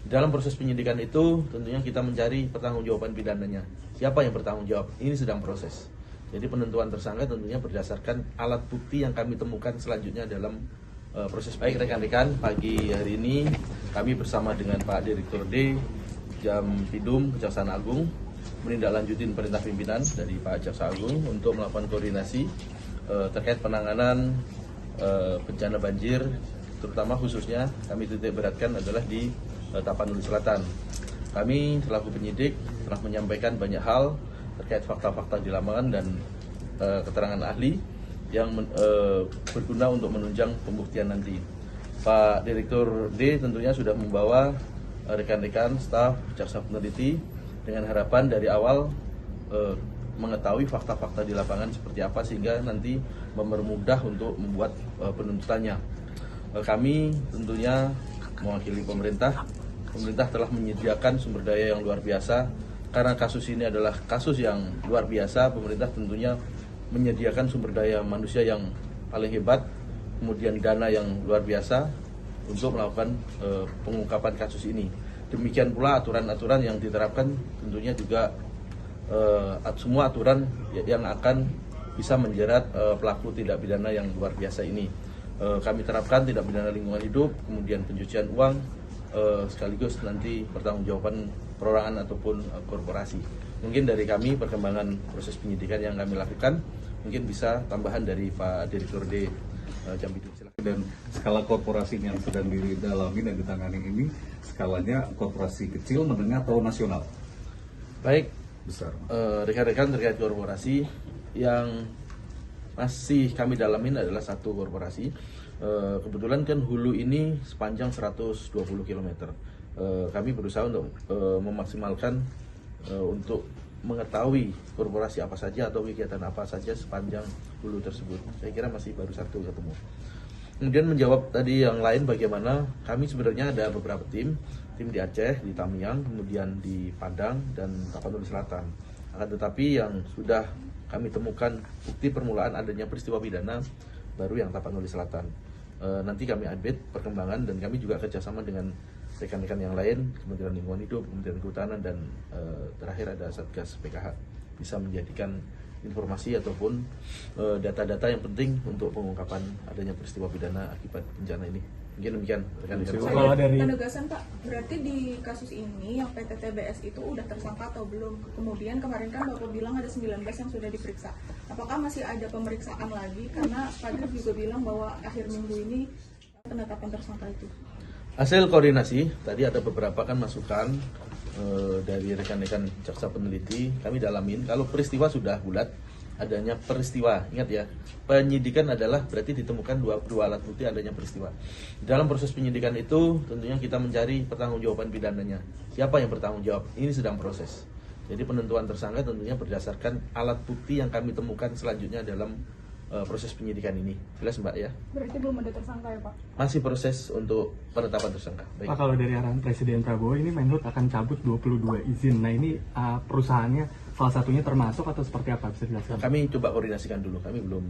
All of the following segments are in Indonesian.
Dalam proses penyidikan itu tentunya kita mencari pertanggungjawaban pidananya. Siapa yang bertanggung jawab? Ini sedang proses. Jadi penentuan tersangka tentunya berdasarkan alat bukti yang kami temukan selanjutnya dalam proses. Baik rekan-rekan, pagi hari ini kami bersama dengan Pak Direktur D, Jampidum Kejaksaan Agung menindaklanjutin perintah pimpinan dari Pak Jaksa Agung untuk melakukan koordinasi terkait penanganan bencana banjir, terutama khususnya kami titik beratkan adalah di Tapanuli Selatan. Kami selaku penyidik telah menyampaikan banyak hal terkait fakta-fakta di lapangan dan keterangan ahli yang berguna untuk menunjang pembuktian nanti. Pak Direktur D tentunya sudah membawa rekan-rekan staf jaksa peneliti dengan harapan dari awal mengetahui fakta-fakta di lapangan seperti apa sehingga nanti mempermudah untuk membuat penuntutannya. Kami tentunya mewakili pemerintah. Pemerintah telah menyediakan sumber daya yang luar biasa. Karena kasus ini adalah kasus yang luar biasa, pemerintah tentunya menyediakan sumber daya manusia yang paling hebat, kemudian dana yang luar biasa untuk melakukan pengungkapan kasus ini. Demikian pula aturan-aturan yang diterapkan tentunya juga semua aturan yang akan bisa menjerat pelaku tindak pidana yang luar biasa ini. Kami terapkan tindak pidana lingkungan hidup, kemudian pencucian uang, sekaligus nanti pertanggungjawaban perorangan ataupun korporasi. Mungkin dari kami perkembangan proses penyidikan yang kami lakukan, mungkin bisa tambahan dari Pak Direktur D Jampidum. Dan skala korporasi yang sedang didalami dan ditangani ini skalanya korporasi kecil, menengah atau nasional? Baik, besar. Rekan-rekan terkait korporasi yang masih kami dalamin adalah satu korporasi. Kebetulan kan hulu ini sepanjang 120 km. Kami berusaha untuk memaksimalkan untuk mengetahui korporasi apa saja atau kegiatan apa saja sepanjang hulu tersebut. Saya kira masih baru satu ketemu. Kemudian menjawab tadi yang lain bagaimana, kami sebenarnya ada beberapa tim di Aceh, di Tamiang, kemudian di Padang dan Tapanuli Selatan. Akan tetapi yang sudah kami temukan bukti permulaan adanya peristiwa pidana baru yang Tapanuli Selatan. Nanti kami update perkembangan dan kami juga kerjasama dengan rekan-rekan yang lain, Kementerian Lingkungan Hidup, Kementerian Kehutanan dan terakhir ada Satgas PKH bisa menjadikan informasi ataupun data-data yang penting untuk pengungkapan adanya peristiwa pidana akibat bencana ini. Mungkin demikian rekan-rekan. Kalau dari penegasan Pak, berarti di kasus ini yang PT TBS itu udah tersangka atau belum? Kemudian kemarin kan Bapak bilang ada 19 yang sudah diperiksa. Apakah masih ada pemeriksaan lagi? Karena Pak Dirk juga bilang bahwa akhir minggu ini penetapan tersangka itu. Hasil koordinasi, tadi ada beberapa kan masukan dari rekan-rekan jaksa peneliti, kami dalamin. Kalau peristiwa sudah bulat, adanya peristiwa, ingat ya, penyidikan adalah berarti ditemukan dua alat bukti adanya peristiwa. Dalam proses penyidikan itu tentunya kita mencari pertanggungjawaban pidananya. Siapa yang bertanggung jawab? Ini sedang proses. Jadi penentuan tersangka tentunya berdasarkan alat bukti yang kami temukan selanjutnya dalam proses penyidikan ini. Jelas Mbak ya? Berarti belum ada tersangka ya Pak? Masih proses untuk penetapan tersangka. Baik. Pak, kalau dari arahan Presiden Prabowo ini Menhub akan cabut 22 izin. Nah ini perusahaannya salah satunya termasuk atau seperti apa, bisa dijelaskan? Kami coba koordinasikan dulu, kami belum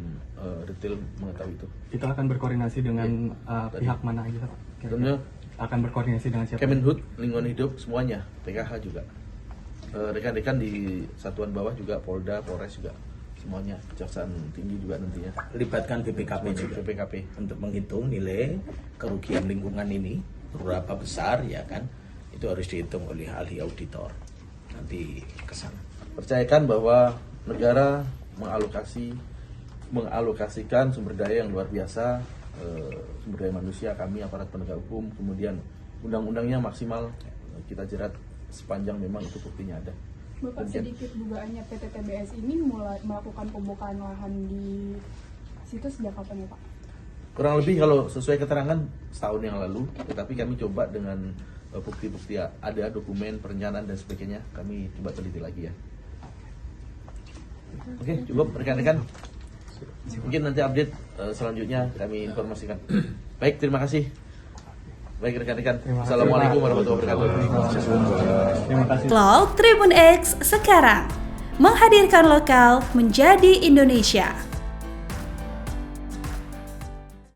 detail mengetahui itu. Itu akan berkoordinasi dengan pihak mana aja Pak? Tentunya akan berkoordinasi dengan siapa? Kemenhub, Lingkungan Hidup, semuanya, PKH juga. Rekan-rekan di satuan bawah juga, Polda, Polres juga. Semuanya, Kejaksaan Tinggi juga nantinya. Libatkan BPKP juga untuk menghitung nilai kerugian lingkungan ini berapa besar ya kan, itu harus dihitung oleh ahli auditor nanti ke sana. Percayakan bahwa negara mengalokasikan sumber daya yang luar biasa, sumber daya manusia, kami aparat penegak hukum, kemudian undang-undangnya maksimal kita jerat sepanjang memang itu buktinya ada. Bapak, sedikit dugaannya PT TBS ini mulai melakukan pembukaan lahan di situ sejak kapan ya Pak? Kurang lebih kalau sesuai keterangan setahun yang lalu, tetapi kami coba dengan bukti-bukti ada dokumen, perencanaan dan sebagainya, kami coba teliti lagi ya. Oke, cukup rekan-rekan. Mungkin nanti update selanjutnya kami informasikan. Baik, terima kasih. Baik rekan-rekan. Assalamualaikum warahmatullahi wabarakatuh. Terima kasih. Vlog Tribun X sekarang menghadirkan lokal menjadi Indonesia.